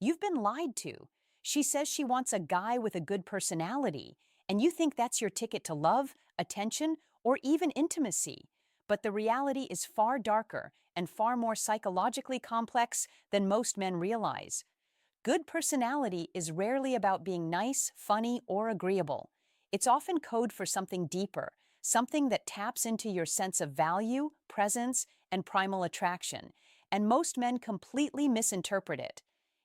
You've been lied to. She says she wants a guy with a good personality, and you think that's your ticket to love, attention, or even intimacy. But the reality is far darker and far more psychologically complex than most men realize. Good personality is rarely about being nice, funny, or agreeable. It's often code for something deeper, something that taps into your sense of value, presence, and primal attraction, and most men completely misinterpret it.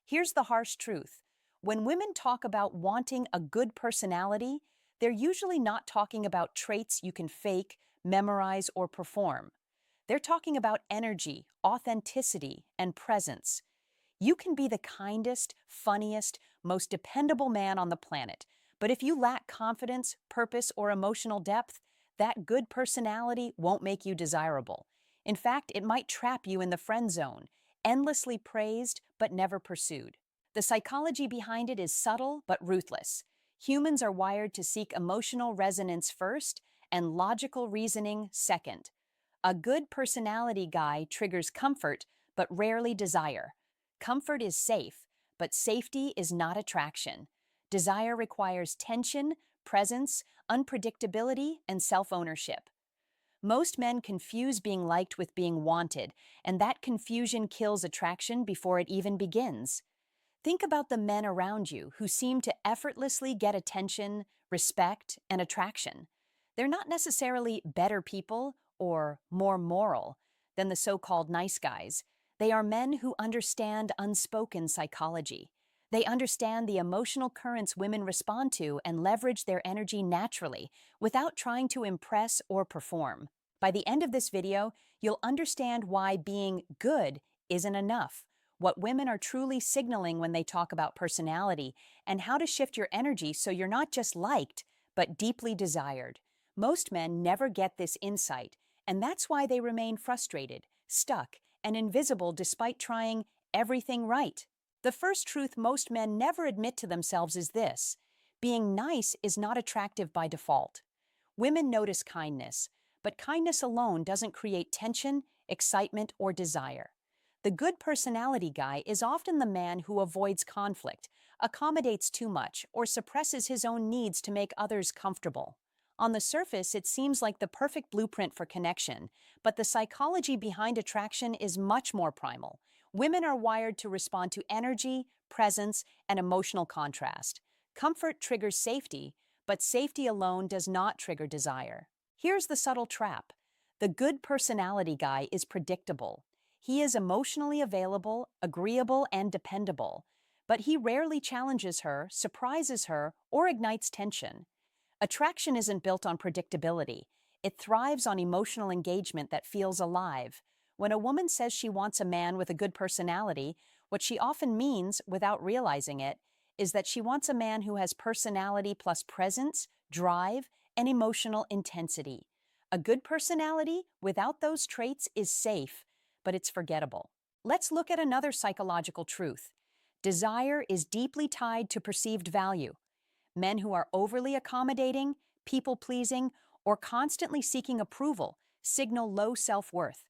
Here's the harsh truth. When women talk about wanting a good personality, they're usually not talking about traits you can fake, memorize, or perform. They're talking about energy, authenticity, and presence. You can be the kindest, funniest, most dependable man on the planet, but if you lack confidence, purpose, or emotional depth, that good personality won't make you desirable. In fact, it might trap you in the friend zone, endlessly praised but never pursued. The psychology behind it is subtle but ruthless. Humans are wired to seek emotional resonance first and logical reasoning second. A good personality guy triggers comfort but rarely desire. Comfort is safe, but safety is not attraction. Desire requires tension, presence, unpredictability, and self-ownership. Most men confuse being liked with being wanted, and that confusion kills attraction before it even begins. Think about the men around you who seem to effortlessly get attention, respect, and attraction. They're not necessarily better people or more moral than the so-called nice guys. They are men who understand unspoken psychology. They understand the emotional currents women respond to and leverage their energy naturally without trying to impress or perform. By the end of this video, you'll understand why being good isn't enough, what women are truly signaling when they talk about personality, and how to shift your energy so you're not just liked, but deeply desired. Most men never get this insight, and that's why they remain frustrated, stuck, and invisible despite trying everything right. The first truth most men never admit to themselves is this: being nice is not attractive by default. Women notice kindness, but kindness alone doesn't create tension, excitement, or desire. The good personality guy is often the man who avoids conflict, accommodates too much, or suppresses his own needs to make others comfortable. On the surface, it seems like the perfect blueprint for connection, but the psychology behind attraction is much more primal. Women are wired to respond to energy, presence, and emotional contrast. Comfort triggers safety, but safety alone does not trigger desire. Here's the subtle trap. The good personality guy is predictable. He is emotionally available, agreeable, and dependable, but he rarely challenges her, surprises her, or ignites tension. Attraction isn't built on predictability. It thrives on emotional engagement that feels alive. When a woman says she wants a man with a good personality, what she often means, without realizing it, is that she wants a man who has personality plus presence, drive, and emotional intensity. A good personality without those traits is safe, but it's forgettable. Let's look at another psychological truth. Desire is deeply tied to perceived value. Men who are overly accommodating, people-pleasing, or constantly seeking approval signal low self-worth.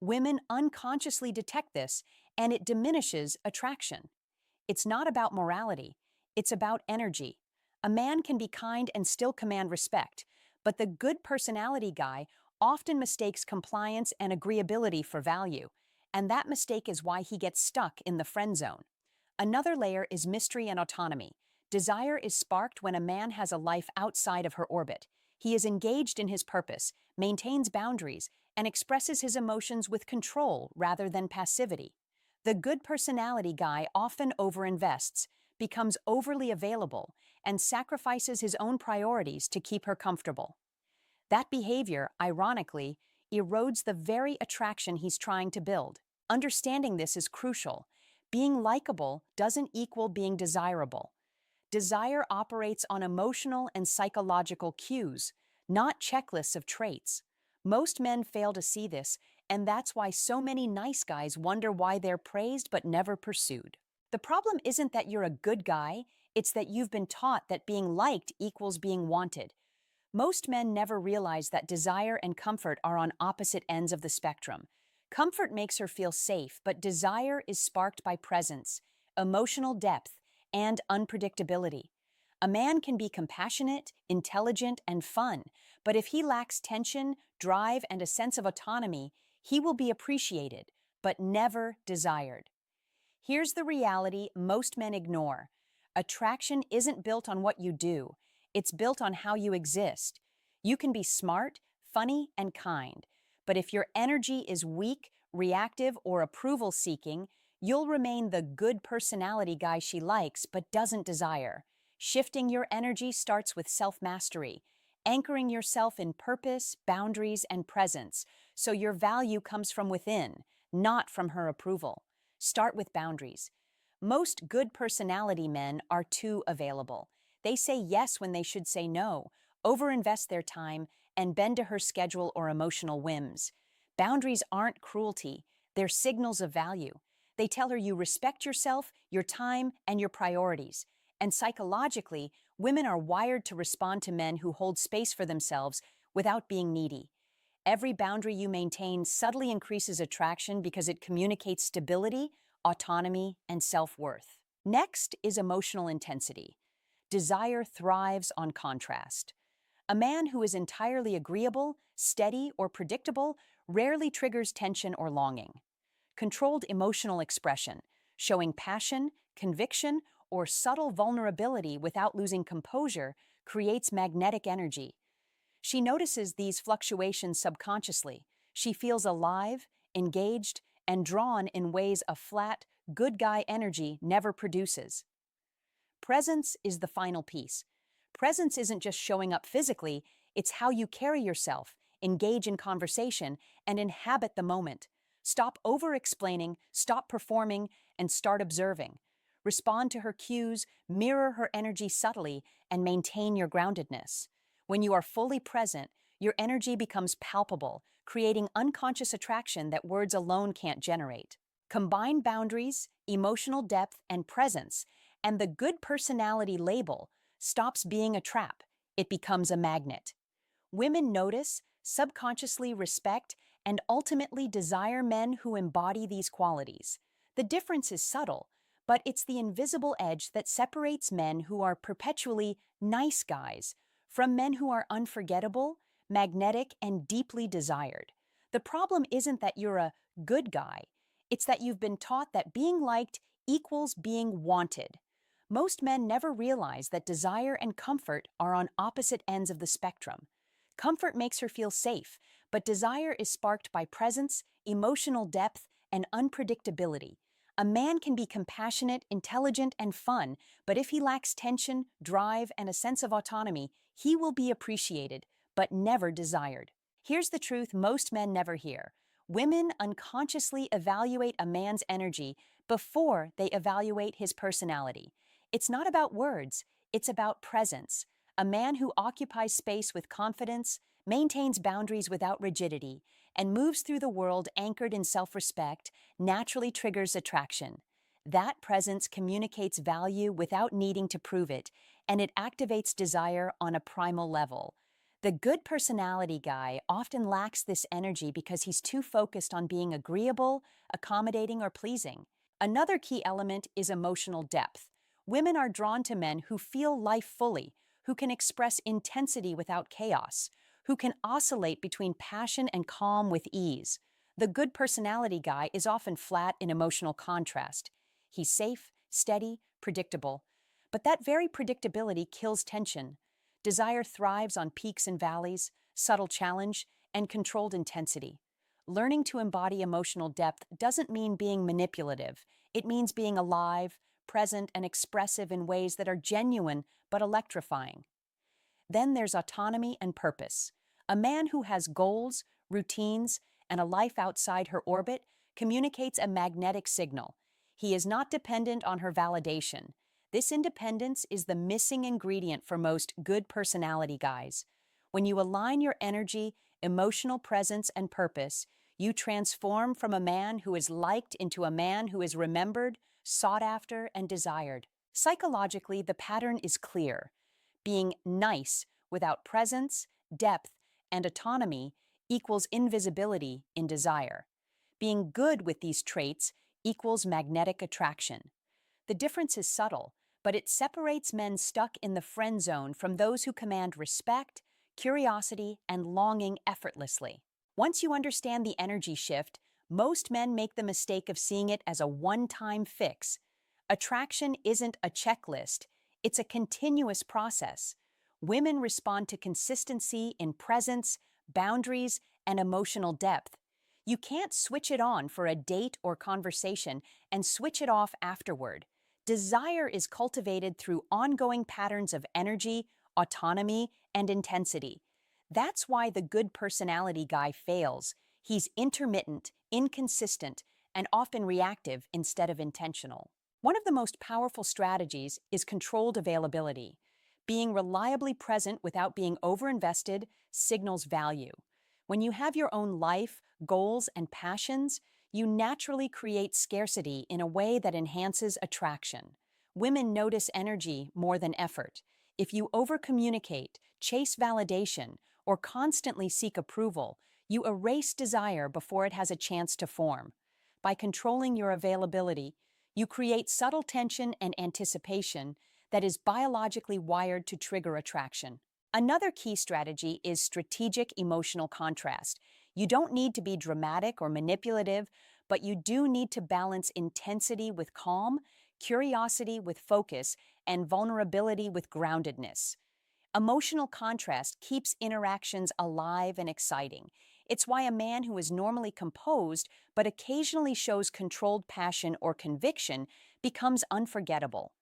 Women unconsciously detect this, and it diminishes attraction. It's not about morality, it's about energy. A man can be kind and still command respect, but the good personality guy often mistakes compliance and agreeability for value, and that mistake is why he gets stuck in the friend zone. Another layer is mystery and autonomy. Desire is sparked when a man has a life outside of her orbit. He is engaged in his purpose, maintains boundaries, and expresses his emotions with control rather than passivity. The good personality guy often overinvests, becomes overly available, and sacrifices his own priorities to keep her comfortable. That behavior, ironically, erodes the very attraction he's trying to build. Understanding this is crucial. Being likable doesn't equal being desirable. Desire operates on emotional and psychological cues, not checklists of traits. Most men fail to see this, and that's why so many nice guys wonder why they're praised but never pursued. The problem isn't that you're a good guy, it's that you've been taught that being liked equals being wanted. Most men never realize that desire and comfort are on opposite ends of the spectrum. Comfort makes her feel safe, but desire is sparked by presence, emotional depth, and unpredictability. A man can be compassionate, intelligent, and fun, but if he lacks tension, drive, and a sense of autonomy, he will be appreciated, but never desired. Here's the reality most men ignore. Attraction isn't built on what you do, it's built on how you exist. You can be smart, funny, and kind, but if your energy is weak, reactive, or approval seeking, you'll remain the good personality guy she likes but doesn't desire. Shifting your energy starts with self mastery, anchoring yourself in purpose, boundaries, and presence, so your value comes from within, not from her approval. Start with boundaries. Most good personality men are too available. They say yes when they should say no, overinvest their time, and bend to her schedule or emotional whims. Boundaries aren't cruelty, they're signals of value. They tell her you respect yourself, your time, and your priorities. And psychologically, women are wired to respond to men who hold space for themselves without being needy. Every boundary you maintain subtly increases attraction because it communicates stability, autonomy, and self-worth. Next is emotional intensity. Desire thrives on contrast. A man who is entirely agreeable, steady, or predictable rarely triggers tension or longing. Controlled emotional expression, showing passion, conviction, or subtle vulnerability without losing composure, creates magnetic energy. She notices these fluctuations subconsciously. She feels alive, engaged, and drawn in ways a flat, good guy energy never produces. Presence is the final piece. Presence isn't just showing up physically, it's how you carry yourself, engage in conversation, and inhabit the moment. Stop over-explaining, stop performing, and start observing. Respond to her cues, mirror her energy subtly, and maintain your groundedness. When you are fully present, your energy becomes palpable, creating unconscious attraction that words alone can't generate. Combine boundaries, emotional depth, and presence, and the good personality label stops being a trap. It becomes a magnet. Women notice, subconsciously respect, and ultimately desire men who embody these qualities. The difference is subtle, but it's the invisible edge that separates men who are perpetually nice guys from men who are unforgettable, magnetic, and deeply desired. The problem isn't that you're a good guy, it's that you've been taught that being liked equals being wanted. Most men never realize that desire and comfort are on opposite ends of the spectrum. Comfort makes her feel safe, but desire is sparked by presence, emotional depth, and unpredictability. A man can be compassionate, intelligent, and fun, but if he lacks tension, drive, and a sense of autonomy, he will be appreciated, but never desired. Here's the truth most men never hear. Women unconsciously evaluate a man's energy before they evaluate his personality. It's not about words, it's about presence. A man who occupies space with confidence, maintains boundaries without rigidity, and moves through the world anchored in self-respect naturally triggers attraction. That presence communicates value without needing to prove it, and it activates desire on a primal level. The good personality guy often lacks this energy because he's too focused on being agreeable, accommodating, or pleasing. Another key element is emotional depth. Women are drawn to men who feel life fully, who can express intensity without chaos, who can oscillate between passion and calm with ease. The good personality guy is often flat in emotional contrast. He's safe, steady, predictable. But that very predictability kills tension. Desire thrives on peaks and valleys, subtle challenge, and controlled intensity. Learning to embody emotional depth doesn't mean being manipulative. It means being alive, present, and expressive in ways that are genuine but electrifying. Then there's autonomy and purpose. A man who has goals, routines, and a life outside her orbit communicates a magnetic signal. He is not dependent on her validation. This independence is the missing ingredient for most good personality guys. When you align your energy, emotional presence, and purpose, you transform from a man who is liked into a man who is remembered, sought after, and desired. Psychologically, the pattern is clear. Being nice without presence, depth, and autonomy equals invisibility in desire. Being good with these traits equals magnetic attraction. The difference is subtle, but it separates men stuck in the friend zone from those who command respect, curiosity, and longing effortlessly. Once you understand the energy shift, most men make the mistake of seeing it as a one-time fix. Attraction isn't a checklist, it's a continuous process. Women respond to consistency in presence, boundaries, and emotional depth. You can't switch it on for a date or conversation and switch it off afterward. Desire is cultivated through ongoing patterns of energy, autonomy, and intensity. That's why the good personality guy fails. He's intermittent, inconsistent, and often reactive instead of intentional. One of the most powerful strategies is controlled availability. Being reliably present without being overinvested signals value. When you have your own life, goals, and passions, you naturally create scarcity in a way that enhances attraction. Women notice energy more than effort. If you overcommunicate, chase validation, or constantly seek approval, you erase desire before it has a chance to form. By controlling your availability, you create subtle tension and anticipation that is biologically wired to trigger attraction. Another key strategy is strategic emotional contrast. You don't need to be dramatic or manipulative, but you do need to balance intensity with calm, curiosity with focus, and vulnerability with groundedness. Emotional contrast keeps interactions alive and exciting. It's why a man who is normally composed but occasionally shows controlled passion or conviction becomes unforgettable.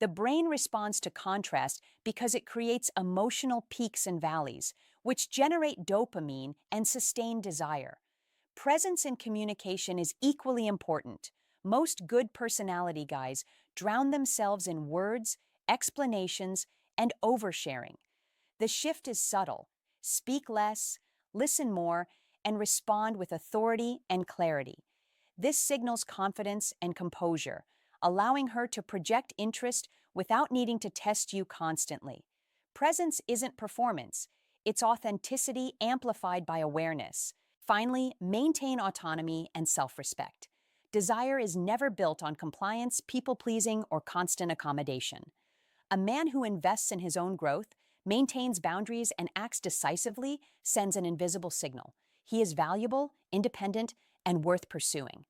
The brain responds to contrast because it creates emotional peaks and valleys, which generate dopamine and sustain desire. Presence in communication is equally important. Most good personality guys drown themselves in words, explanations, and oversharing. The shift is subtle. Speak less, listen more, and respond with authority and clarity. This signals confidence and composure, allowing her to project interest without needing to test you constantly. Presence isn't performance, it's authenticity amplified by awareness. Finally, maintain autonomy and self-respect. Desire is never built on compliance, people-pleasing, or constant accommodation. A man who invests in his own growth, maintains boundaries, and acts decisively sends an invisible signal. He is valuable, independent, and worth pursuing.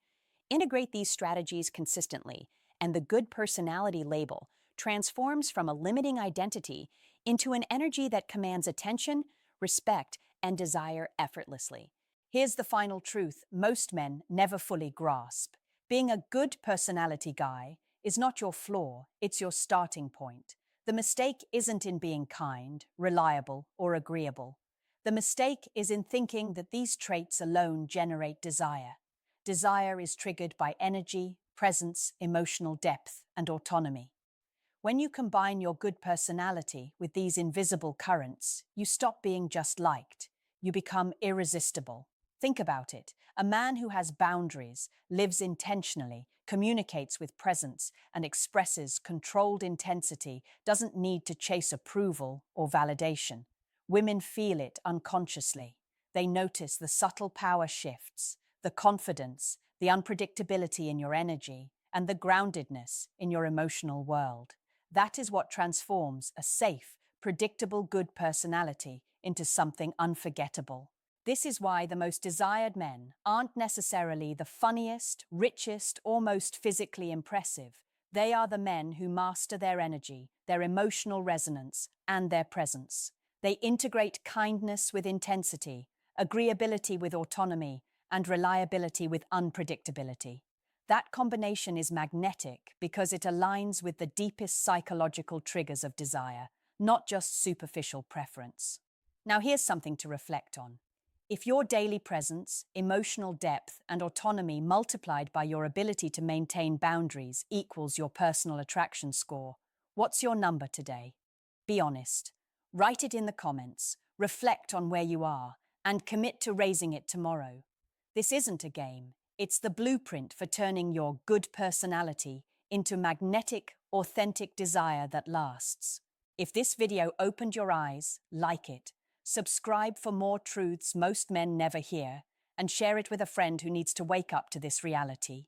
Integrate these strategies consistently, and the good personality label transforms from a limiting identity into an energy that commands attention, respect, and desire effortlessly. Here's the final truth most men never fully grasp. Being a good personality guy is not your flaw, it's your starting point. The mistake isn't in being kind, reliable, or agreeable. The mistake is in thinking that these traits alone generate desire. Desire is triggered by energy, presence, emotional depth, and autonomy. When you combine your good personality with these invisible currents, you stop being just liked. You become irresistible. Think about it. A man who has boundaries, lives intentionally, communicates with presence, and expresses controlled intensity doesn't need to chase approval or validation. Women feel it unconsciously. They notice the subtle power shifts, the confidence, the unpredictability in your energy, and the groundedness in your emotional world. That is what transforms a safe, predictable good personality into something unforgettable. This is why the most desired men aren't necessarily the funniest, richest, or most physically impressive. They are the men who master their energy, their emotional resonance, and their presence. They integrate kindness with intensity, agreeability with autonomy, and reliability with unpredictability. That combination is magnetic because it aligns with the deepest psychological triggers of desire, not just superficial preference. Now here's something to reflect on. If your daily presence, emotional depth, and autonomy multiplied by your ability to maintain boundaries equals your personal attraction score, what's your number today? Be honest. Write it in the comments, reflect on where you are, and commit to raising it tomorrow. This isn't a game. It's the blueprint for turning your good personality into magnetic, authentic desire that lasts. If this video opened your eyes, like it, subscribe for more truths most men never hear, and share it with a friend who needs to wake up to this reality.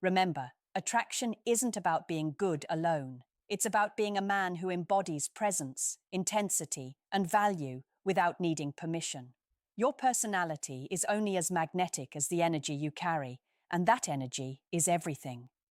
Remember, Attraction isn't about being good alone. It's about being a man who embodies presence, intensity, and value without needing permission. Your personality is only as magnetic as the energy you carry, and that energy is everything.